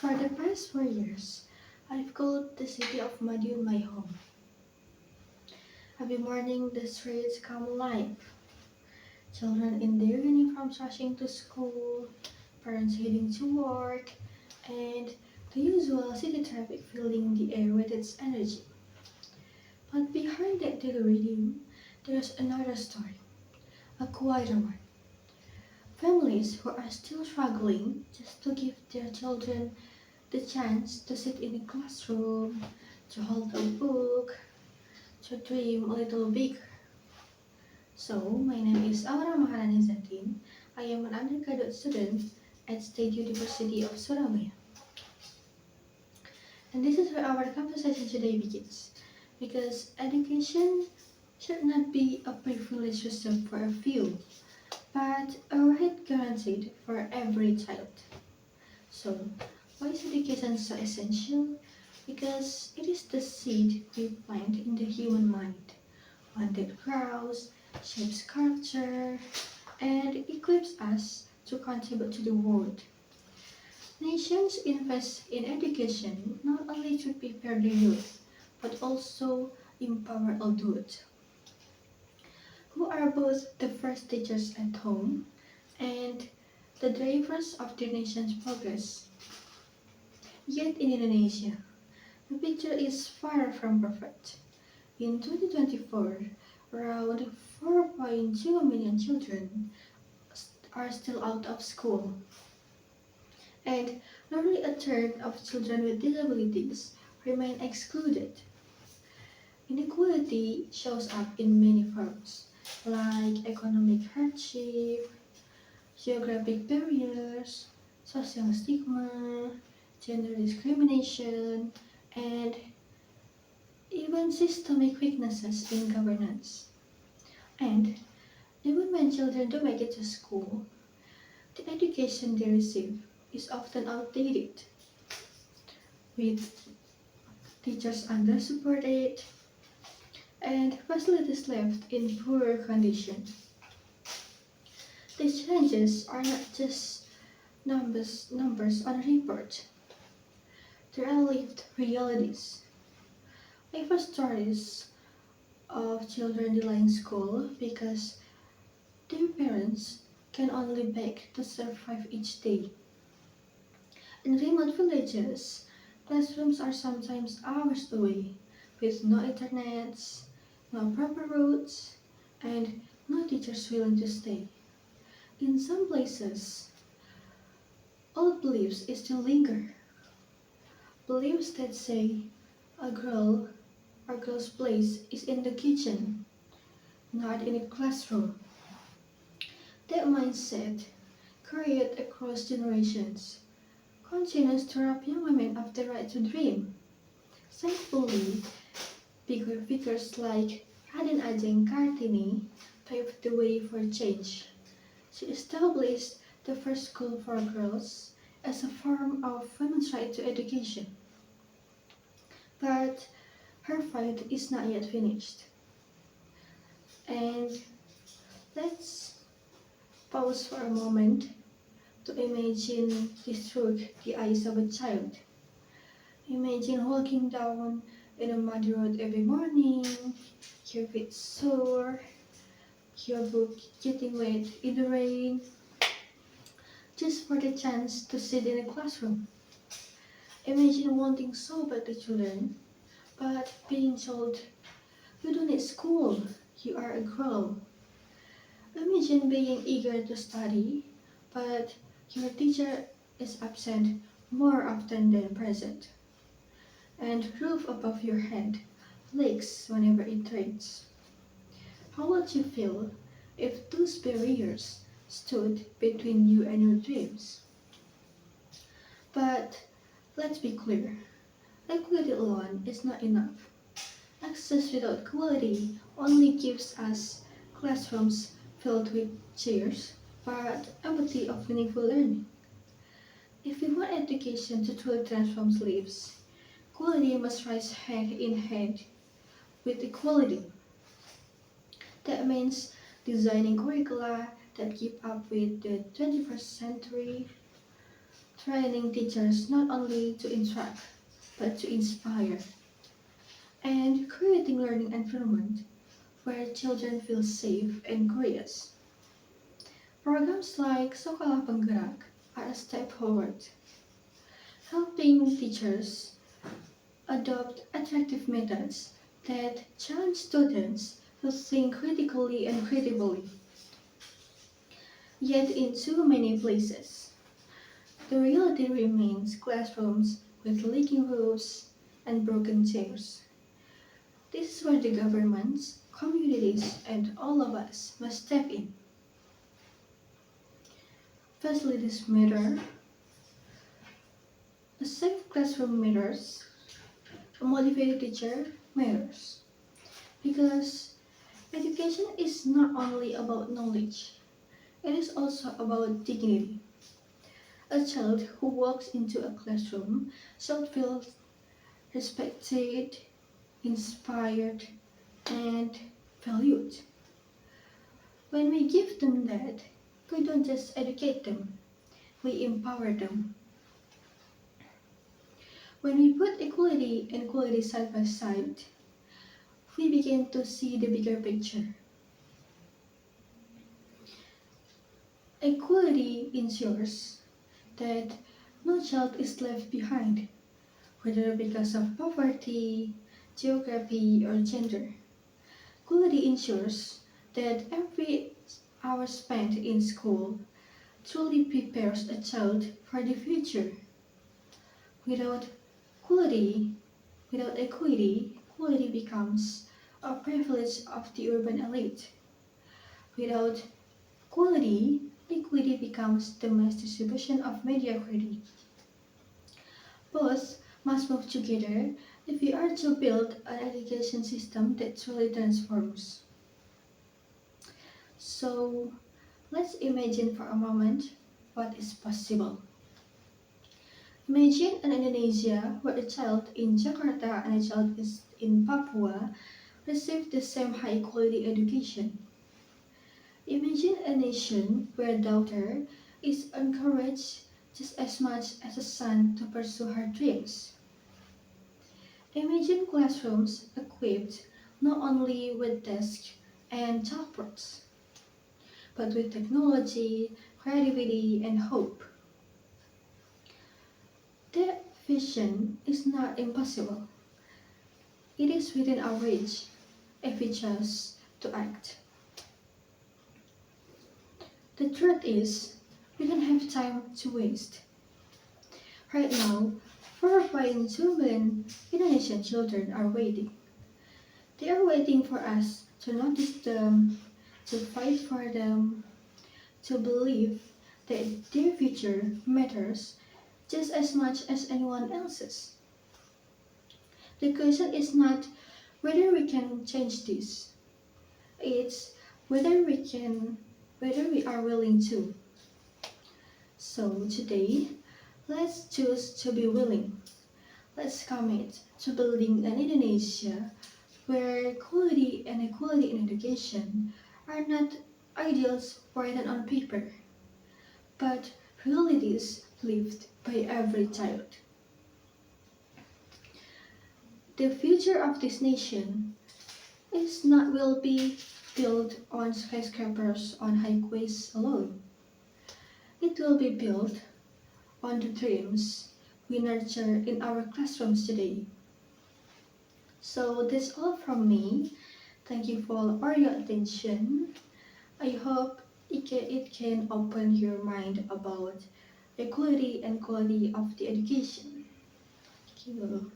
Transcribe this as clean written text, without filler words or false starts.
For the past 4 years, I've called the city of Madiun my home. Every morning, the streets come alive. Children in their uniforms rushing to school, parents heading to work, and the usual city traffic filling the air with its energy. But behind that daily rhythm, there's another story, a quieter one. Families who are still struggling just to give their children the chance to sit in a classroom, to hold a book, to dream a little bigger. So, my name is Aura Maharani Zatin. I am an undergraduate student at State University of Surabaya. And this is where our conversation today begins. Because education should not be a privilege reserved for a few, but a right guaranteed for every child. So, why is education so essential? Because it is the seed we plant in the human mind, one that grows, shapes culture, and equips us to contribute to the world. Nations invest in education not only to prepare the youth, but also empower adults, who are both the first teachers at home and the drivers of the nation's progress. Yet in Indonesia, the picture is far from perfect. In 2024, around 4.2 million children are still out of school, and nearly a third of children with disabilities remain excluded. Inequality shows up in many forms, like economic hardship, geographic barriers, social stigma, gender discrimination, and even systemic weaknesses in governance. And even when children do make it to school, the education they receive is often outdated, with teachers under-supported and facilities left in poor condition. These challenges are not just numbers on a report, they are lived realities. I have stories of children delaying school because their parents can only beg to survive each day. In remote villages, classrooms are sometimes hours away, with no internet, no proper roads, and no teachers willing to stay. In some places, old beliefs still linger. Beliefs that say a girl or girl's place is in the kitchen, not in a classroom. That mindset, carried across generations, continues to rob young women of the right to dream. Thankfully, bigger figures like Raden Ajeng Kartini paved the way for change. She established the first school for girls as a form of women's right to education. But her fight is not yet finished. And let's pause for a moment to imagine this through the eyes of a child. Imagine walking down in a muddy road every morning, your feet sore, your book getting wet in the rain, just for the chance to sit in a classroom. Imagine wanting so bad to learn, but being told, you don't need school, you are a girl. Imagine being eager to study, but your teacher is absent more often than present, and roof above your head leaks whenever it rains. How would you feel if those barriers stood between you and your dreams? But let's be clear, equity alone is not enough. Access without quality only gives us classrooms filled with chairs, but empty of meaningful learning. If we want education to truly transform lives, quality must rise hand in hand with equality. That means designing curricula that keep up with the 21st century, training teachers not only to instruct but to inspire, and creating learning environment where children feel safe and curious. Programs like Sekolah Penggerak are a step forward, helping teachers adopt attractive methods that challenge students to think critically and creatively. Yet, in too many places, the reality remains classrooms with leaking roofs and broken chairs. This is where the governments, communities, and all of us must step in. Facilities matter, a safe classroom matters, a motivated teacher matters. Because education is not only about knowledge, it is also about dignity. A child who walks into a classroom should feel respected, inspired, and valued. When we give them that, we don't just educate them, we empower them. When we put equality and quality side by side, we begin to see the bigger picture. Equality ensures that no child is left behind, whether because of poverty, geography, or gender. Equality ensures that every hour spent in school truly prepares a child for the future. Without quality, without equity, quality becomes a privilege of the urban elite. Without quality, equity becomes the mass distribution of mediocrity. Both must move together if we are to build an education system that truly transforms. So, let's imagine for a moment what is possible. Imagine an Indonesia where a child in Jakarta and a child in Papua receive the same high quality education. Imagine a nation where a daughter is encouraged just as much as a son to pursue her dreams. Imagine classrooms equipped not only with desks and chalkboards, but with technology, creativity, and hope. That vision is not impossible. It is within our reach if we choose to act. The truth is, we don't have time to waste. Right now, 4.2 million Indonesian children are waiting. They are waiting for us to notice them, to fight for them, to believe that their future matters just as much as anyone else's. The question is not whether we can change this, it's whether we are willing to. So today, let's choose to be willing. Let's commit to building an Indonesia where quality and equality in education are not ideals written on paper, but realities lived by every child. The future of this nation is not will be built on skyscrapers on highways alone. It will be built on the dreams we nurture in our classrooms today. So that's all from me. Thank you for all your attention. I hope it can open your mind about equality and quality of the education. Thank you.